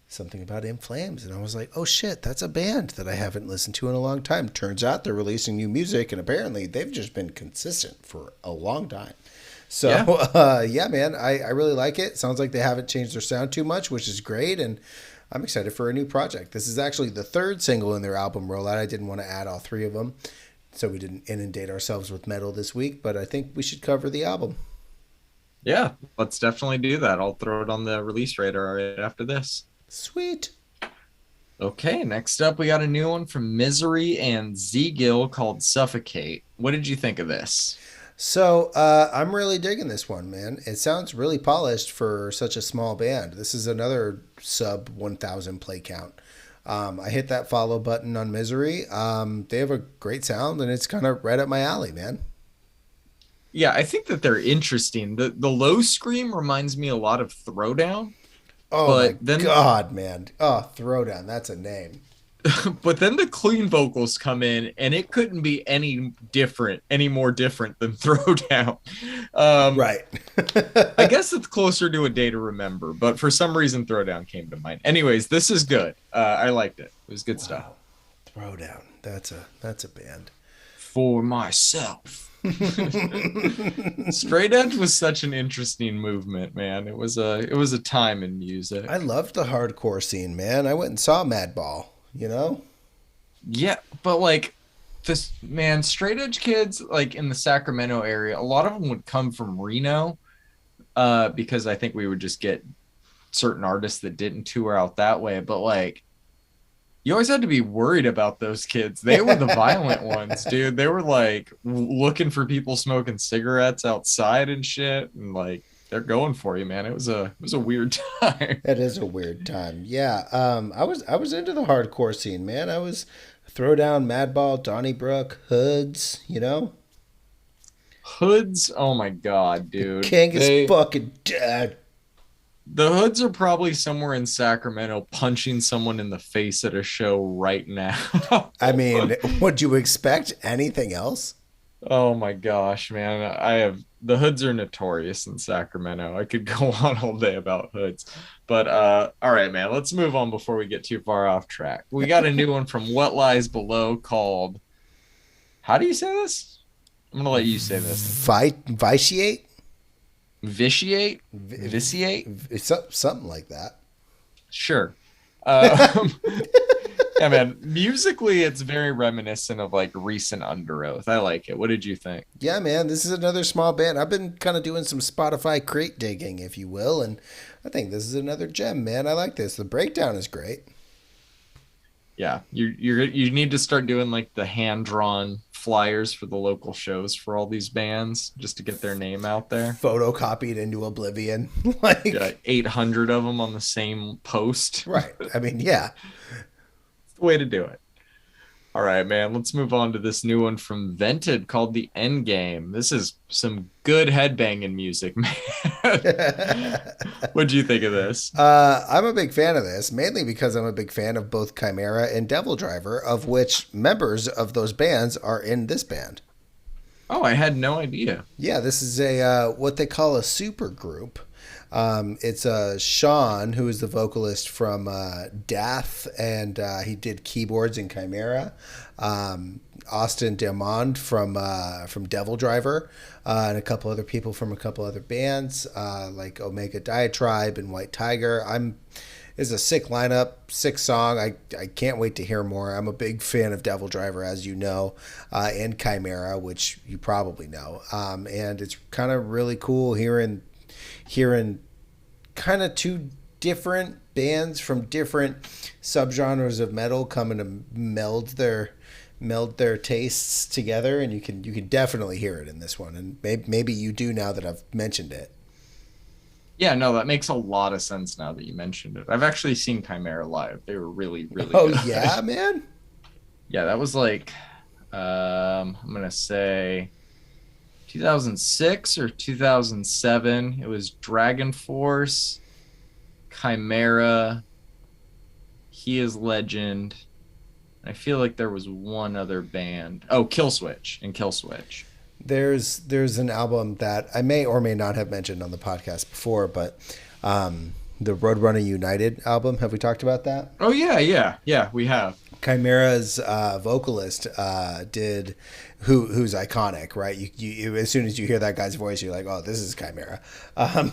something about In Flames, and I was like, oh shit, that's a band that I haven't listened to in a long time. Turns out they're releasing new music, and apparently they've just been consistent for a long time. So Yeah. yeah, man, I really like it. Sounds like they haven't changed their sound too much, which is great, and I'm excited for a new project. This is actually the third single in their album rollout. I didn't want to add all three of them, so we didn't inundate ourselves with metal this week, but I think we should cover the album. Yeah, let's definitely do that. I'll throw it on the release radar right after this. Sweet. Okay, next up, we got a new one from Misery and Zegill called Suffocate. What did you think of this? So I'm really digging this one, man. It sounds really polished for such a small band. This is another sub 1,000 play count. I hit that follow button on Misery. They have a great sound, and it's kind of right up my alley, man. Yeah, I think that they're interesting. The low scream reminds me a lot of Throwdown, Oh my but then god, man! Oh, Throwdown. That's a name. but then the clean vocals come in and it couldn't be any more different than Throwdown. Um, Right. I guess it's closer to A Day to Remember, but for some reason Throwdown came to mind. Anyways, this is good. I liked it. It was good stuff. Wow. Throwdown. That's a band. For myself. Straight edge was such an interesting movement, man. It was a time in I music. loved the hardcore scene, man. I went and saw Madball, you know? Yeah, but like this man, straight edge kids like in the Sacramento area, a lot of them would come from Reno, because I think we would just get certain artists that didn't tour out that way. But like you always had to be worried about those kids. They were the violent ones, dude. They were like looking for people smoking cigarettes outside and shit, and like they're going for you, man. It was a weird time. That is a weird time. Yeah. I was into the hardcore scene, man. I was Throwdown, Madball, Donnybrook, Hoods, you know? Hoods, oh my god, The dude. king is They fucking dead. The hoods are probably somewhere in Sacramento punching someone in the face at a show right now. I mean, would you expect anything else? Oh my gosh, man. The hoods are notorious in Sacramento. I could go on all day about hoods. But all right, man, let's move on before we get too far off track. We got a new one from What Lies Below called, how do you say this? I'm gonna let you say this. Vitiate? Vitiate? Vitiate? Something like that. Sure. Um, yeah, man. Musically, it's very reminiscent of like recent Under Oath. I like it. What did you think? Yeah, man, this is another small band. I've been kind of doing some Spotify crate digging, if you will, and I think this is another gem, man. I like this. The breakdown is great. Yeah, you need to start doing like the hand drawn flyers for the local shows for all these bands just to get their name out there. Photocopied into oblivion. Yeah, 800 of them on the same post. Right. I mean, yeah. The way to do it. All right, man. Let's move on to this new one from Vented called The End Game. This is some good headbanging music, man. What'd you think of this? I'm a big fan of this, mainly because I'm a big fan of both Chimera and Devil Driver, of which members of those bands are in this band. Oh, I had no idea. Yeah, this is a what they call a super group. It's Sean, who is the vocalist from Death, and he did keyboards in Chimera. Austin Diamond from Devil Driver, and a couple other people from a couple other bands like Omega Diatribe and White Tiger. It's a sick lineup, sick song. I can't wait to hear more. I'm a big fan of Devil Driver, as you know, and Chimera, which you probably know. And it's kind of really cool hearing kind of two different bands from different subgenres of metal coming to meld their tastes together, and you can definitely hear it in this one, and maybe you do now that I've mentioned it. Yeah, no, that makes a lot of sense now that you mentioned it. I've actually seen Chimera live. They were really, really Oh good. yeah, man. Yeah, that was like, I'm gonna say 2006 or 2007. It was Dragon Force, Chimera, He Is Legend. I feel like there was one other band. Oh, Killswitch and Killswitch. There's an album that I may or may not have mentioned on the podcast before, but the Roadrunner United album. Have we talked about that? Oh yeah, yeah, yeah. We have. Chimera's vocalist did who's iconic, right? You as soon as you hear that guy's voice, you're like, oh, this is Chimera.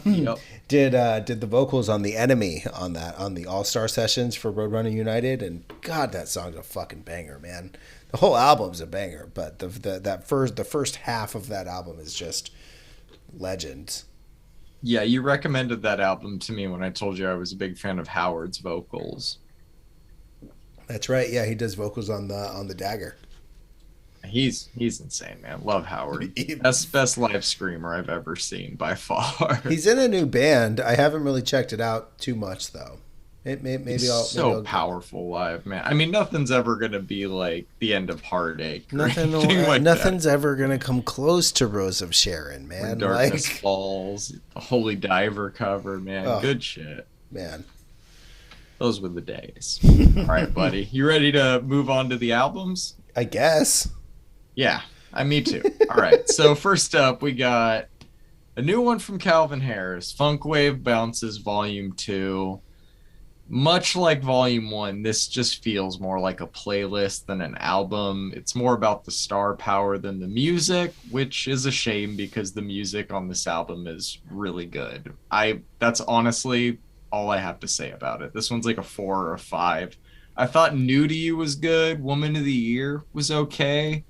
Yep. Did the vocals on The Enemy on the All Star sessions for Roadrunner United, and God, that song's a fucking banger, man. The whole album's a banger, but the first half of that album is just legends. Yeah, you recommended that album to me when I told you I was a big fan of Howard's vocals. That's right. Yeah, he does vocals on the Dagger. He's insane, man. Love Howard. Best live screamer I've ever seen by far. He's in a new band. I haven't really checked it out too much though. He's so powerful live, man. I mean, nothing's ever gonna be like the End of Heartache or anything like nothing's that. ever gonna come close to Rose of Sharon, When man. Darkness Like, Falls, the Holy Diver cover, man. oh Good shit. man, Those were the days. All right, buddy. You ready to move on to the albums? I guess. Yeah, me too. All right. So first up, we got a new one from Calvin Harris, Funk Wave Bounces Volume 2. Much like Volume 1, this just feels more like a playlist than an album. It's more about the star power than the music, which is a shame because the music on this album is really good. That's honestly all I have to say about it. This one's like a 4 or a 5. I thought New to You was good, Woman of the Year was okay,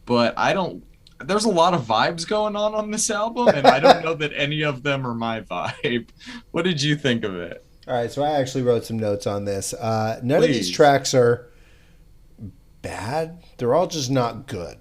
but I don't there's a lot of vibes going on this album and I don't know that any of them are my vibe. What did you think of it? All right, so I actually wrote some notes on this. None of these Please. tracks are bad. They're all just not good.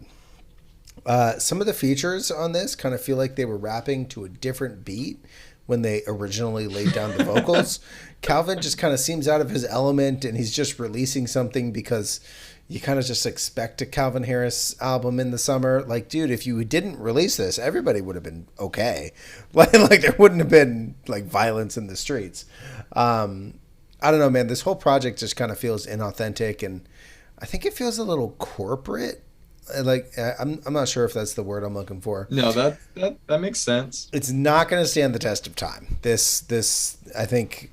Some of the features on this kind of feel like they were rapping to a different beat when they originally laid down the vocals. Calvin just kind of seems out of his element and he's just releasing something because you kind of just expect a Calvin Harris album in the summer. Like, dude, if you didn't release this, everybody would have been okay. Like there wouldn't have been like violence in the streets. I don't know, man. This whole project just kind of feels inauthentic and I think it feels a little corporate. I'm not sure if that's the word I'm looking for. No, that makes sense. It's not going to stand the test of time. This I think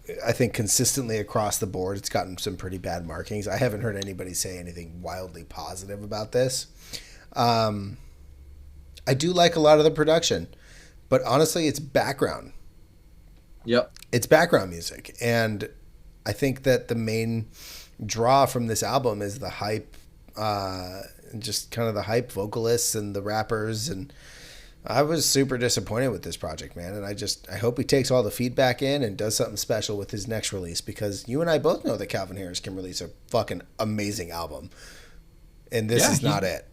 consistently across the board, it's gotten some pretty bad markings. I haven't heard anybody say anything wildly positive about this. Um, I do like a lot of the production, but honestly, it's background. Yep. It's background music, and I think that the main draw from this album is the hype, just kind of the hype vocalists and the rappers. And I was super disappointed with this project, man. And I hope he takes all the feedback in and does something special with his next release because you and I both know that Calvin Harris can release a fucking amazing album, and this Yeah, is not it.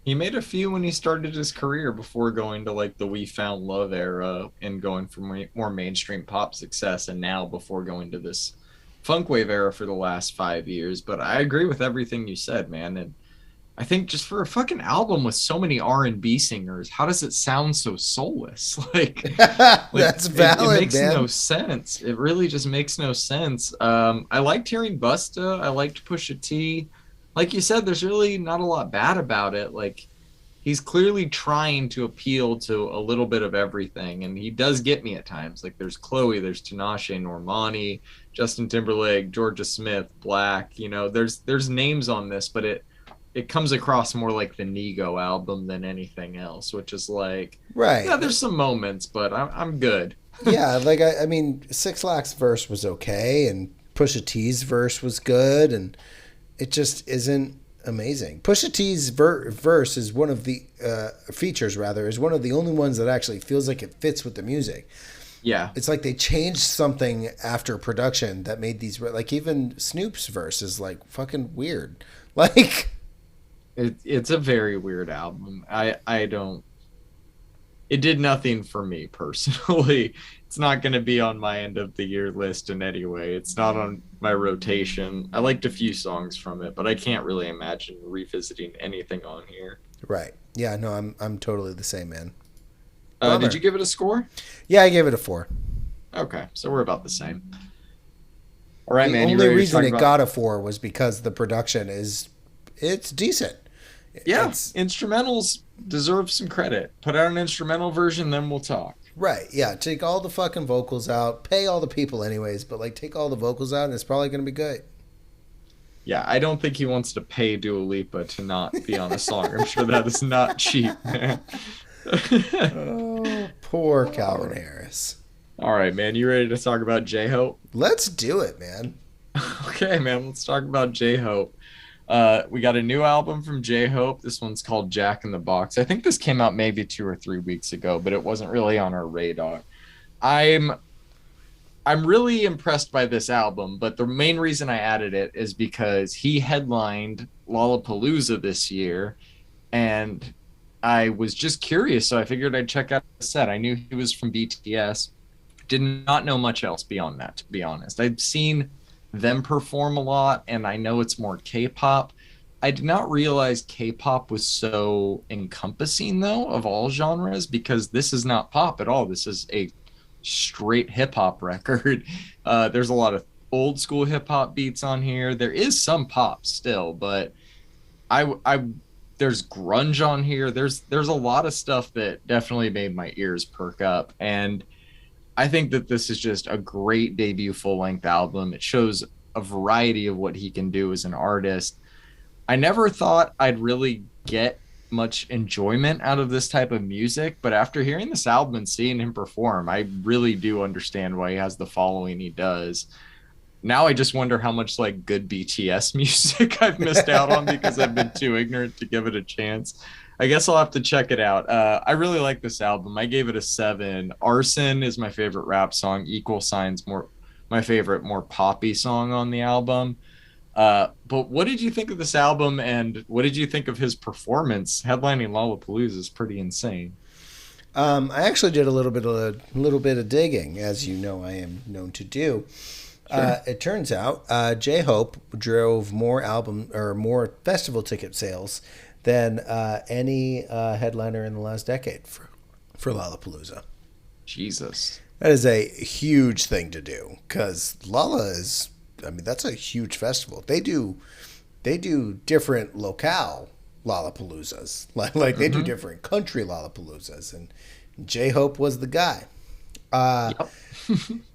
he made a few when he started his career before going to like the We Found Love era and going for more mainstream pop success, and now before going to this funk wave era for the last 5 years. But I agree with everything you said, man. And I think just for a fucking album with so many R&B singers, how does it sound so soulless? Like That's it valid, makes no man. sense. It really just makes no sense. I liked hearing Busta. I liked Pusha T. Like you said, there's really not a lot bad about it. Like he's clearly trying to appeal to a little bit of everything, and he does get me at times. Like there's Chloe, there's Tinashe, Normani, Justin Timberlake, Georgia Smith, Black. There's names on this, but it comes across more like the Nego album than anything else, which is like, Right. yeah, there's some moments, but I'm good. Yeah, like I mean, Six Lakh's verse was okay, and Pusha T's verse was good, and it just isn't amazing. Pusha T's verse is one of the features, rather, is one of the only ones that actually feels like it fits with the music. Yeah, It's like they changed something after production that made these like even Snoop's verse is like fucking weird. Like it's a very weird album. I don't. It did nothing for me personally. It's not going to be on my end of the year list in any way. It's not on my rotation. I liked a few songs from it, but I can't really imagine revisiting anything on here. right. Yeah, no, I'm totally the same, man. Did Bummer. you give it a score? Yeah, I gave it a 4. Okay, so we're about the same. All right, The man. You only ready to reason talk it about? got a 4 was because the production is it's decent. Yeah, It's instrumentals deserve some credit. Put out an instrumental version, then we'll talk. right. Yeah, take all the fucking vocals out. Pay all the people anyways, but like take all the vocals out and it's probably going to be good. Yeah, I don't think he wants to pay Dua Lipa to not be on a song. I'm sure that is not cheap, man. Oh, poor All Calvin right. Harris. All right, man. You ready to talk about J Hope? Let's do it, man. Okay, man. Let's talk about J Hope. We got a new album from J Hope. This one's called Jack in the Box. I think this came out maybe 2 or 3 weeks ago, but it wasn't really on our radar. I'm I'm really impressed by this album, but the main reason I added it is because he headlined Lollapalooza this year, and I was just curious, so I figured I'd check out the set. I knew he was from BTS, did not know much else beyond that, to be honest. I'd seen them perform a lot, and I know it's more K-pop. I did not realize K-pop was so encompassing, though, of all genres, because this is not pop at all. This is a straight hip hop record. There's a lot of old school hip hop beats on here. There is some pop still, but I there's grunge on here. There's a lot of stuff that definitely made my ears perk up, and I think that this is just a great debut full length album. It shows a variety of what he can do as an artist. I never thought I'd really get much enjoyment out of this type of music, but after hearing this album and seeing him perform, I really do understand why he has the following he does. Now I just wonder how much like good BTS music I've missed out on because I've been too ignorant to give it a chance. I guess I'll have to check it out. I really like this album. I gave it a 7. Arson is my favorite rap song. Equal Signs more my favorite, more poppy song on the album. But what did you think of this album, and what did you think of his performance? Headlining Lollapalooza is pretty insane. I actually did a little bit of digging, as you know I am known to do. Sure. It turns out J Hope drove more album or more festival ticket sales than any headliner in the last decade for Lollapalooza. Jesus. That is a huge thing to do because Lolla is, I mean, that's a huge festival. They do different locale Lollapaloozas, like they do Mm-hmm. different country Lollapaloozas, and J Hope was the guy. Yep.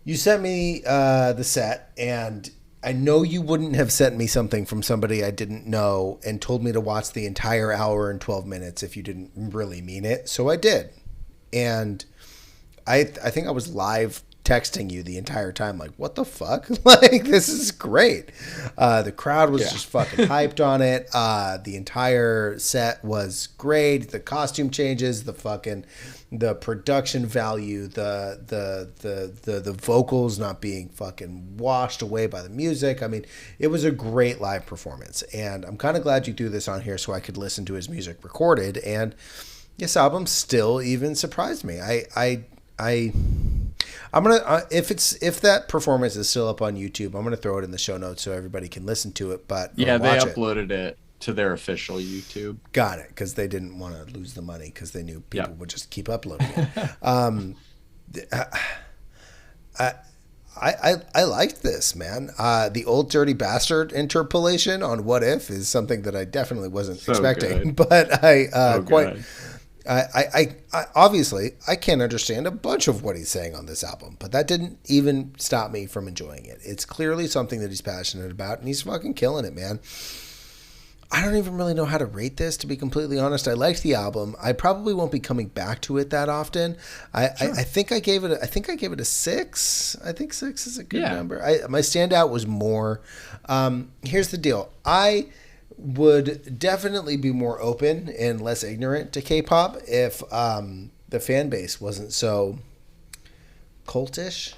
You sent me the set, and I know you wouldn't have sent me something from somebody I didn't know and told me to watch the entire hour and 12 minutes if you didn't really mean it. So I did. And I think I was live texting you the entire time, like, what the fuck? Like, this is great. The crowd was Yeah. just fucking hyped on it. The entire set was great. The costume changes, the production value, the vocals not being fucking washed away by the music. I mean, it was a great live performance, and I'm kind of glad you threw this on here so I could listen to his music recorded. And this album still even surprised me. I'm gonna if that performance is still up on YouTube, I'm gonna throw it in the show notes so everybody can listen to it, but or Yeah, they watch it. uploaded it to their official YouTube. Got it, because they didn't want to lose the money because they knew people Yep. would just keep uploading it. Um, I, I liked this, man. The old dirty bastard interpolation on "What If" is something that I definitely wasn't So expecting, good. but I So quite. good. I obviously I can't understand a bunch of what he's saying on this album, but that didn't even stop me from enjoying it. It's clearly something that he's passionate about, and he's fucking killing it, man. I don't even really know how to rate this, to be completely honest. I liked the album. I probably won't be coming back to it that often. I think I gave it. I gave it a 6. I think 6 is a good Yeah. number. My standout was more. Here's the deal. I would definitely be more open and less ignorant to K-pop if the fan base wasn't so cultish.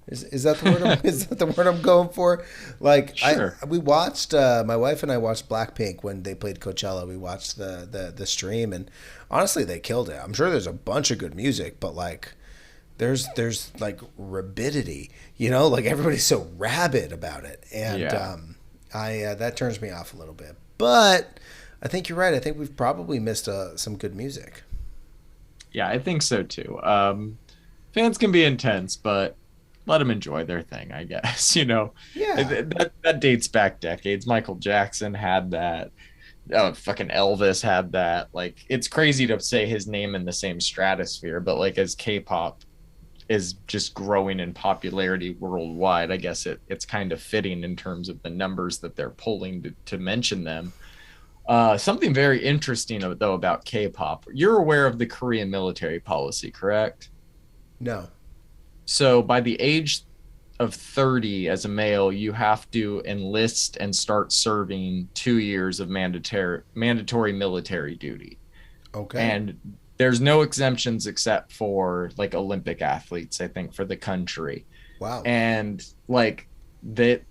Is that the word? Is that the word I'm going for? Like Sure. we watched my wife and I watched Blackpink when they played Coachella. We watched the stream, and honestly, they killed it. I'm sure there's a bunch of good music, but like there's like rabidity, like everybody's so rabid about it, and Yeah. I that turns me off a little bit. But I think you're right. I think we've probably missed some good music. Yeah, I think so too. Fans can be intense, but let them enjoy their thing, I guess. Yeah. That dates back decades. Michael Jackson had that. Fucking Elvis had that. Like, it's crazy to say his name in the same stratosphere, but like as K-pop is just growing in popularity worldwide, I guess it's kind of fitting in terms of the numbers that they're pulling to mention them. Something very interesting though about K-pop. You're aware of the Korean military policy, correct? No. So by the age of 30 as a male, you have to enlist and start serving 2 years of mandatory military duty. Okay. And there's no exemptions except for like Olympic athletes, I think, for the country. Wow. And like the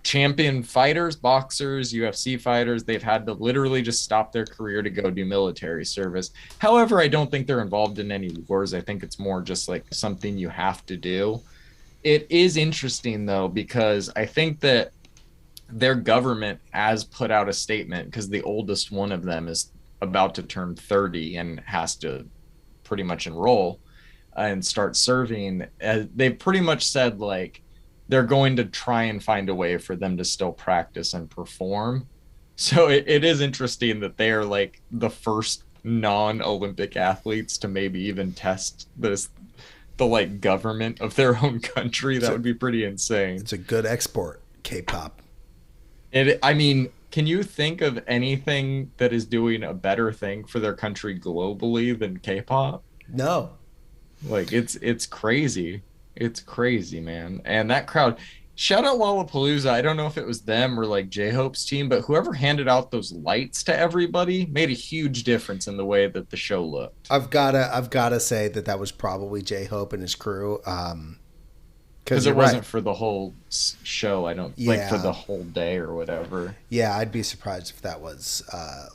champion fighters, boxers, UFC fighters, they've had to literally just stop their career to go do military service. However, I don't think they're involved in any wars. I think it's more just like something you have to do. It is interesting though, because I think that their government has put out a statement because the oldest one of them is about to turn 30 and has to pretty much enroll and start serving. They've pretty much said like they're going to try and find a way for them to still practice and perform. So it is interesting that they are like the first non-Olympic athletes to maybe even test the like government of their own country. It's That a, would be pretty insane. it's a good export, K-pop. I mean, can you think of anything that is doing a better thing for their country globally than K-pop? No, Like it's crazy. It's crazy, man. And that crowd, shout out Lollapalooza. I don't know if it was them or like J-Hope's team, but whoever handed out those lights to everybody made a huge difference in the way that the show looked. I've gotta say that was probably J-Hope and his crew. Because Because it you're right. wasn't for the whole show, I don't like for Yeah, the whole day or whatever. yeah, I'd be surprised if that was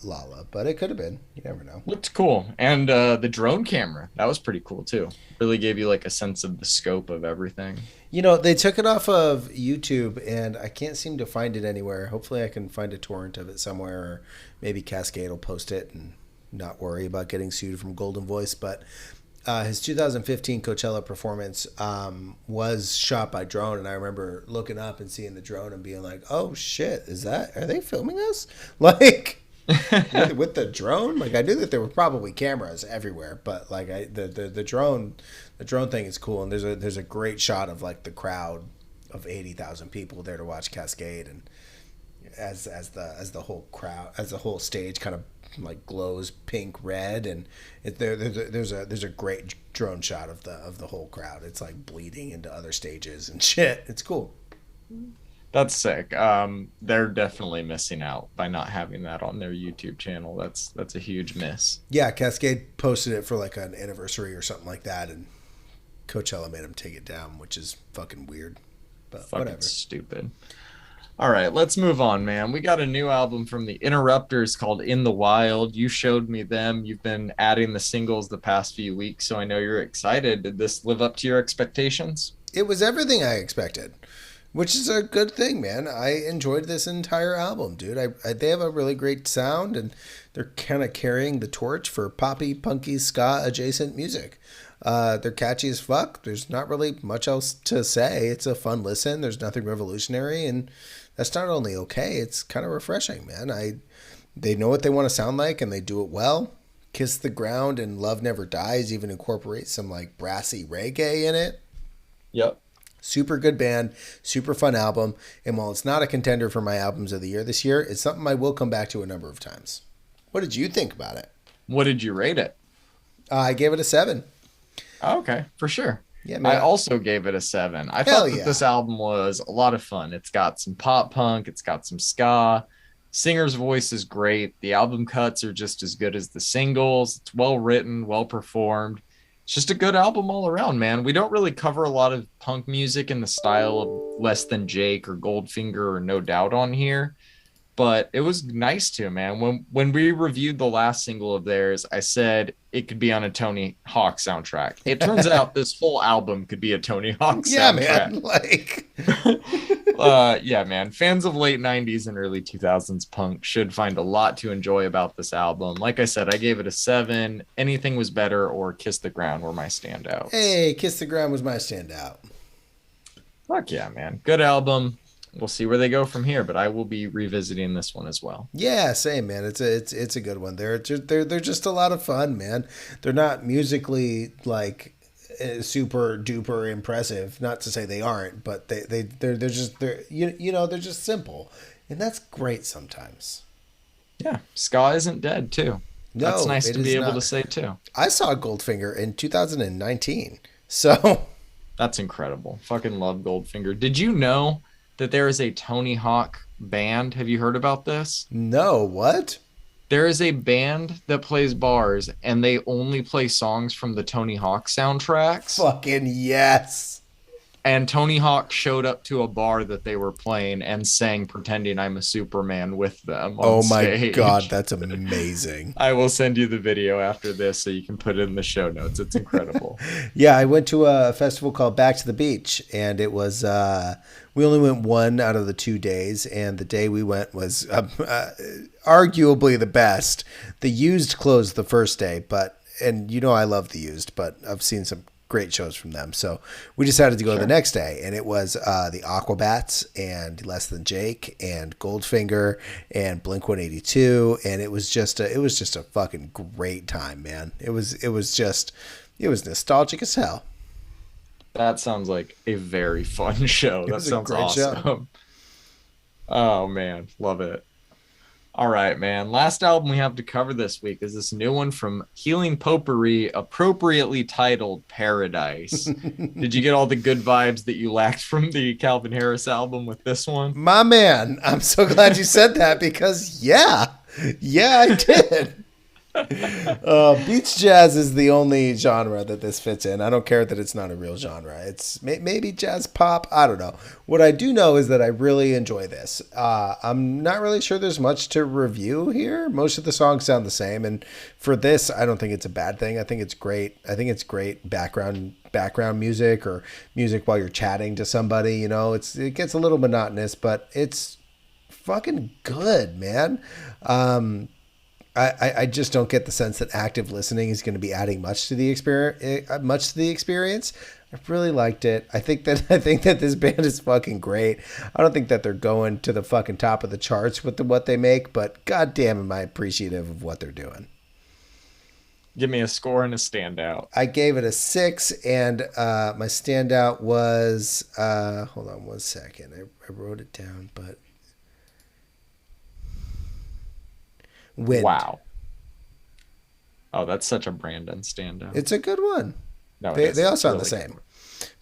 Lala, but it could have been. You never know. Looked cool. And the drone camera, that was pretty cool too. Really gave you like a sense of the scope of everything. You know, they took it off of YouTube, and I can't seem to find it anywhere. Hopefully, I can find a torrent of it somewhere, or maybe Cascade will post it and not worry about getting sued from Golden Voice. But his 2015 Coachella performance was shot by drone, and I remember looking up and seeing the drone and being like, "Oh shit, are they filming us?" Like with the drone. Like I knew that there were probably cameras everywhere, but like the drone thing is cool, and there's a great shot of like the crowd of 80,000 people there to watch Cascade, and as the whole crowd, as the whole stage kind of like glows pink red, and there's a great drone shot of the whole crowd. It's like bleeding into other stages and shit. It's cool. That's sick. They're definitely missing out by not having that on their YouTube channel. That's a huge miss. Yeah, Cascade posted it for like an anniversary or something like that, and Coachella made him take it down, which is fucking weird. But Fucking whatever. stupid. All right, let's move on, man. We got a new album from the Interrupters called In the Wild. You showed me them. You've been adding the singles the past few weeks, so I know you're excited. Did this live up to your expectations? It was everything I expected, which is a good thing, man. I enjoyed this entire album, dude. They have a really great sound, and they're kind of carrying the torch for poppy, punky, ska adjacent music. They're catchy as fuck. There's not really much else to say. It's a fun listen. There's nothing revolutionary, and that's not only okay. It's kind of refreshing, man. They know what they want to sound like, and they do it well. Kiss the Ground and Love Never Dies even incorporate some like brassy reggae in it. Yep. Super good band, super fun album, and while it's not a contender for my albums of the year this year, it's something I will come back to a number of times. What did you think about it? What did you rate it? I gave it a 7. Oh, okay, for sure. Yeah, I man. also gave it a 7. I Hell thought that yeah. this album was a lot of fun. It's got some pop punk, it's got some ska. Singer's voice is great. The album cuts are just as good as the singles. It's well written, well performed. It's just a good album all around, man. We don't really cover a lot of punk music in the style of Less Than Jake or Goldfinger or No Doubt on here, but it was nice to, man. When we reviewed the last single of theirs, I said it could be on a Tony Hawk soundtrack. It turns out this whole album could be a Tony Hawk Yeah, soundtrack. man. Like, Yeah, man. Fans of late 90s and early 2000s punk should find a lot to enjoy about this album. Like I said, I gave it a 7. Anything Was Better or Kiss the Ground were my standouts. hey, Kiss the Ground was my standout. Fuck yeah, man. Good album. We'll see where they go from here, but I will be revisiting this one as well. Yeah, same, man. It's a good one. They're just a lot of fun, man. They're not musically like super duper impressive. Not to say they aren't, but they're you know they're just simple, and that's great sometimes. Yeah, ska isn't dead too. That's No, nice it to is be able to not. say too. I saw Goldfinger in 2019, so That's incredible. Fucking love Goldfinger. Did you know that there is a Tony Hawk band? Have you heard about this? no, what? There is a band that plays bars and they only play songs from the Tony Hawk soundtracks. Fucking yes. And Tony Hawk showed up to a bar that they were playing and sang Pretending I'm a Superman with them on Oh my stage. god, that's amazing. I will send you the video after this so you can put it in the show notes. It's incredible. Yeah, I went to a festival called Back to the Beach, and it was we only went one out of the 2 days, and the day we went was arguably the best. The Used closed the first day, but and you know I love the Used, but I've seen some great shows from them, so we decided to go the next day, and it was the Aquabats and Less Than Jake and Goldfinger and Blink 182, and it was just a fucking great time, man. It was nostalgic as hell. That sounds like a very fun show. It That was a sounds great show. awesome. Oh man, love it. All right, man. Last album we have to cover this week is this new one from Healing Potpourri, appropriately titled Paradise. Did you get all the good vibes that you lacked from the Calvin Harris album with this one? My man, I'm so glad you said that because yeah, I did. Beach jazz is the only genre that this fits in. I don't care that it's not a real genre. It's maybe jazz pop. I don't know. What I do know is that I really enjoy this. I'm not really sure there's much to review here. Most of the songs sound the same, and for this, I don't think it's a bad thing. I think it's great. I think it's great background music or music while you're chatting to somebody. You know, it gets a little monotonous, but it's fucking good, man. I just don't get the sense that active listening is going to be adding much to the experience. I really liked it. I think that this band is fucking great. I don't think that they're going to the fucking top of the charts with what they make, but goddamn am I appreciative of what they're doing. Give me a score and a standout. I gave it a 6, and my standout was hold on one second. I wrote it down, but Wind. Wow. Oh, that's such a Brandon standout. It's a good one. No, it They is. all It's a sound the really good same. one.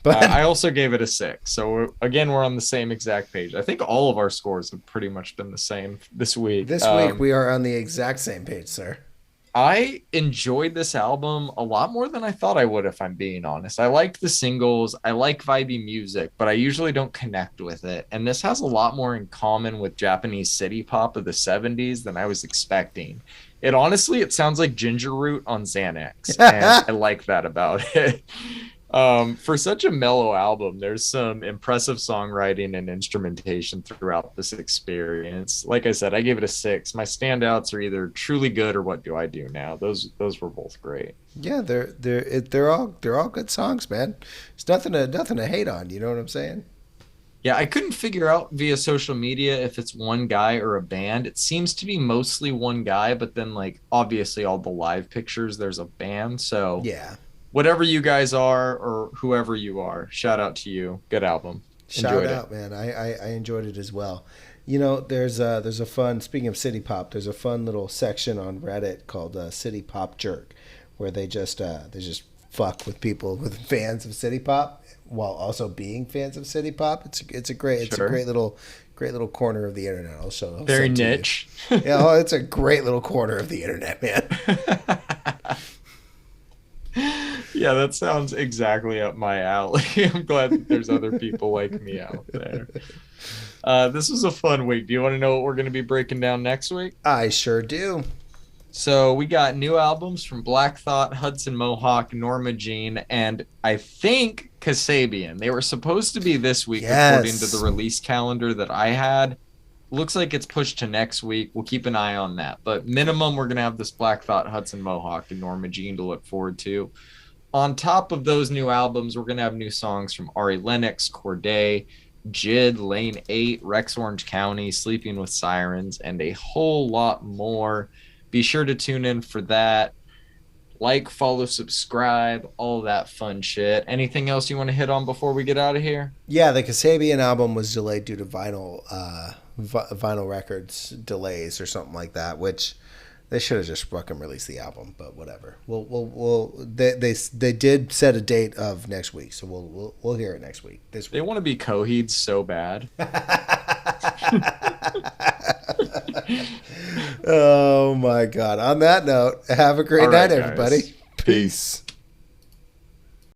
But I also gave it a 6. So again, we're on the same exact page. I think all of our scores have pretty much been the same this week. this week we are on the exact same page, sir. I enjoyed this album a lot more than I thought I would, if I'm being honest. I liked the singles. I like vibey music, but I usually don't connect with it. And this has a lot more in common with Japanese city pop of the 70s than I was expecting. It sounds like Ginger Root on Xanax, and I like that about it. For such a mellow album, there's some impressive songwriting and instrumentation throughout this experience. Like I said, I gave it a 6. My standouts are either truly good or What Do I Do Now. Those were both great. Yeah, they're all good songs, man. It's nothing to hate on. You know what I'm saying? Yeah, I couldn't figure out via social media if it's one guy or a band. It seems to be mostly one guy, but then like obviously all the live pictures, there's a band. So Yeah. whatever you guys are or whoever you are, shout out to you. Good album. Shout Enjoyed it. out, man. I enjoyed it as well. You know, there's a fun, speaking of city pop, there's a fun little section on Reddit called City Pop Jerk, where they just fuck with people with fans of city pop while also being fans of city pop. It's a Sure. great little corner of the internet. I'll Very send to you. niche. Yeah, oh, it's a great little corner of the internet, man. Yeah, that sounds exactly up my alley. I'm glad that there's other people like me out there. This was a fun week. Do you want to know what we're going to be breaking down next week? I sure do. So we got new albums from Black Thought, Hudson Mohawk, Norma Jean, and I think Kasabian. They were supposed to be this week according to Yes. the release calendar that I had. Looks like it's pushed to next week. We'll keep an eye on that. But minimum, we're going to have this Black Thought, Hudson Mohawk, and Norma Jean to look forward to. On top of those new albums, we're going to have new songs from Ari Lennox, Corday, Jid, Lane 8, Rex Orange County, Sleeping with Sirens, and a whole lot more. Be sure to tune in for that. Like, follow, subscribe, all that fun shit. Anything else you want to hit on before we get out of here? Yeah, the Kasabian album was delayed due to vinyl records delays or something like that, which they should have just fucking released the album, but whatever. They did set a date of next week, so we'll hear it next week. This They week. want to be Coheeds so bad. Oh my god. On that note, have a great All night, right, guys. everybody. Peace.